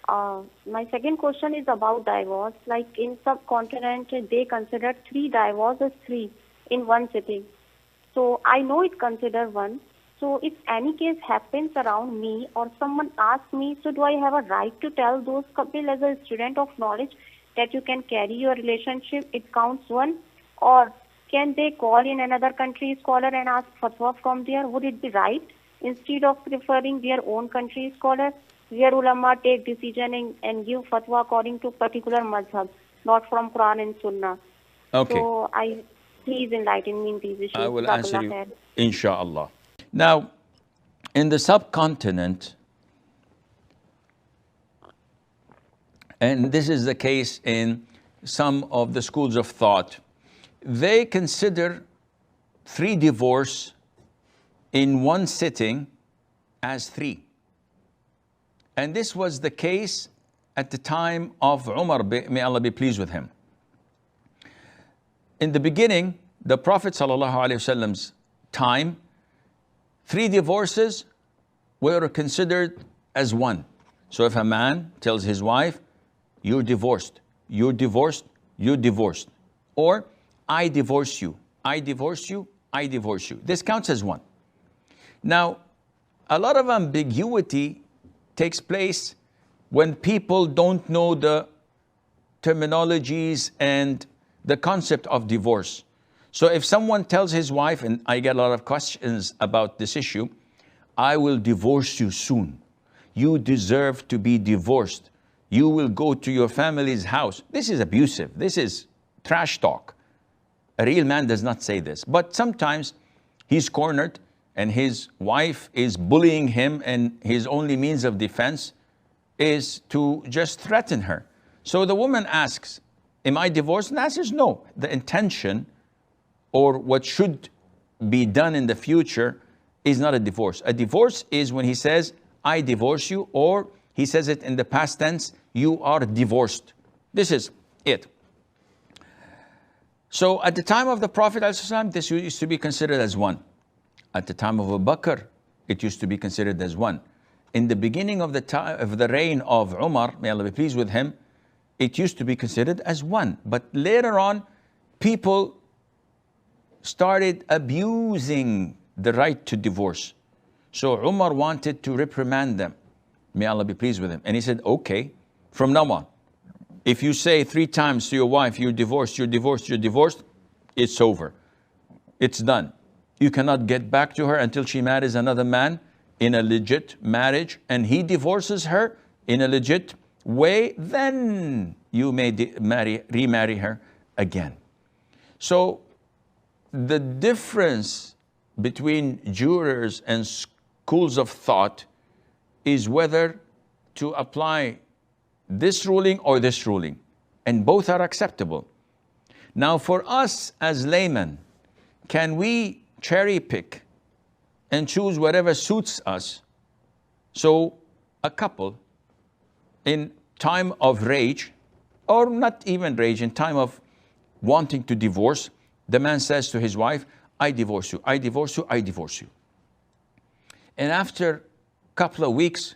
My second question is about divorce. Like in subcontinent, they consider three divorces three in one sitting. So I know it consider one. So if any case happens around me or someone asks me, so do I have a right to tell those couple as a student of knowledge that you can carry your relationship, it counts one? Or can they call in another country scholar and ask fatwa from there? Would it be right instead of preferring their own country scholar, where ulama take decision and give fatwa according to particular mazhab, not from Quran and Sunnah? Okay, So please enlighten me in these I issues. will answer Jazakallah you, khair. inshallah. Now, in the subcontinent, and this is the case in some of the schools of thought, they consider three divorce in one sitting as three. And this was the case at the time of Umar, may Allah be pleased with him. In the beginning, the Prophet ﷺ's time, three divorces were considered as one. So if a man tells his wife, you're divorced, you're divorced, you're divorced, or I divorce you, I divorce you, I divorce you, this counts as one. Now, a lot of ambiguity takes place when people don't know the terminologies and the concept of divorce. So if someone tells his wife, and I get a lot of questions about this issue, I will divorce you soon. You deserve to be divorced. You will go to your family's house. This is abusive. This is trash talk. A real man does not say this. But sometimes he's cornered and his wife is bullying him, and his only means of defense is to just threaten her. So the woman asks, am I divorced? And the answer is no. The intention or what should be done in the future is not a divorce. A divorce is when he says, I divorce you, or he says it in the past tense, you are divorced. This is it. So at the time of the Prophet ﷺ, this used to be considered as one. At the time of Abu Bakr, it used to be considered as one. In the beginning of the time of the reign of Umar, may Allah be pleased with him, it used to be considered as one. But later on, people started abusing the right to divorce. So Umar wanted to reprimand them. May Allah be pleased with him. And he said, okay, from now on, if you say 3 times to your wife, you're divorced, you're divorced, you're divorced, it's over. It's done. You cannot get back to her until she marries another man in a legit marriage, and he divorces her in a legit way, then you may remarry her again. So the difference between jurors and schools of thought is whether to apply this ruling or this ruling, and both are acceptable. Now for us as laymen, can we cherry pick and choose whatever suits us? So a couple in time of rage, or not even rage, in time of wanting to divorce, the man says to his wife, I divorce you, I divorce you, I divorce you. And after a couple of weeks,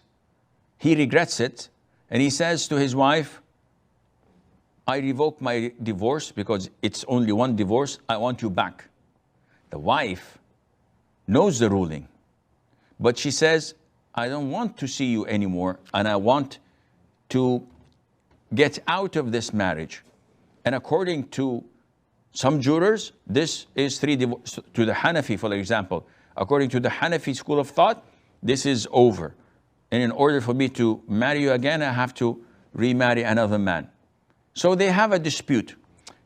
he regrets it, and he says to his wife, I revoke my divorce because it's only one divorce, I want you back. The wife knows the ruling, but she says, I don't want to see you anymore, and I want to get out of this marriage. And according to some jurors, this is 3 divorces. To the Hanafi, for example, according to the Hanafi school of thought, this is over. And in order for me to marry you again, I have to remarry another man. So they have a dispute.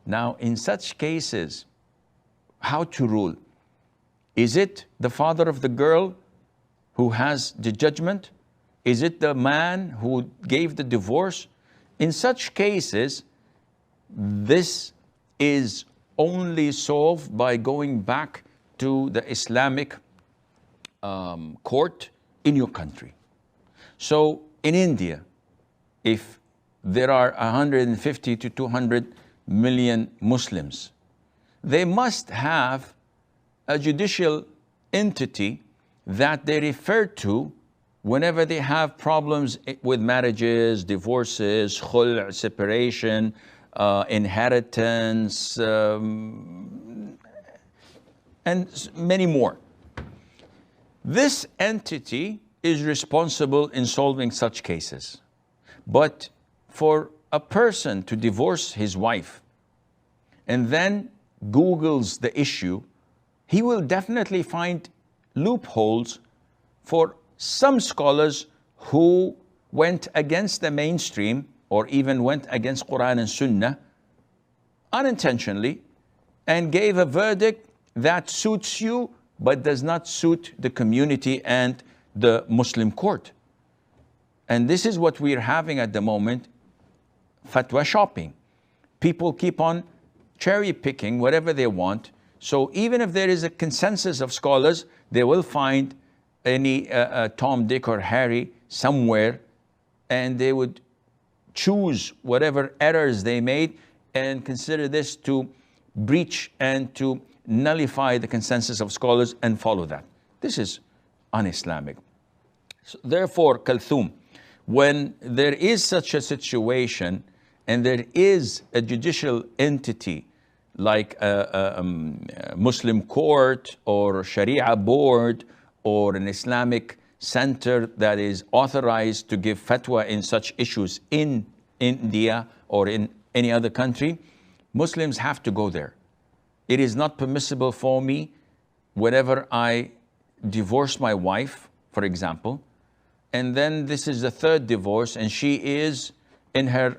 Now, in such cases, how to rule? Is it the father of the girl who has the judgment? Is it the man who gave the divorce? In such cases, this is only solved by going back to the Islamic court in your country. So in India, if there are 150 to 200 million Muslims, they must have a judicial entity that they refer to whenever they have problems with marriages, divorces, khul', separation, inheritance, and many more. This entity is responsible in solving such cases. But for a person to divorce his wife and then Googles the issue, he will definitely find loopholes for some scholars who went against the mainstream or even went against Quran and Sunnah unintentionally and gave a verdict that suits you but does not suit the community and the Muslim court. And this is what we're having at the moment, fatwa shopping. People keep on cherry picking whatever they want. So even if there is a consensus of scholars, they will find any Tom, Dick or Harry somewhere, and they would choose whatever errors they made and consider this to breach and to nullify the consensus of scholars and follow that. This is un-Islamic. So therefore, Kalthum, when there is such a situation and there is a judicial entity like a Muslim court or Sharia board or an Islamic center that is authorized to give fatwa in such issues in India or in any other country, Muslims have to go there. It is not permissible for me, whenever I divorce my wife, for example, and then this is the third divorce and she is in her,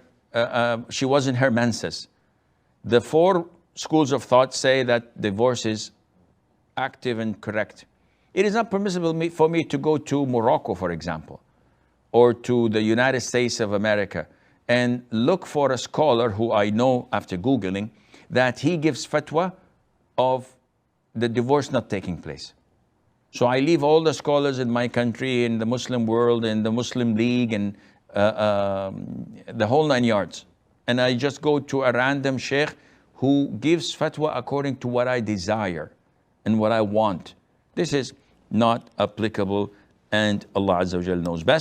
she was in her menses. The four schools of thought say that divorce is active and correct. It is not permissible for me to go to Morocco, for example, or to the United States of America and look for a scholar who I know after Googling that he gives fatwa of the divorce not taking place. So I leave all the scholars in my country, in the Muslim world, in the Muslim League, and the whole 9 yards. And I just go to a random sheikh who gives fatwa according to what I desire and what I want. This is not applicable, and Allah Azza wa Jal knows best.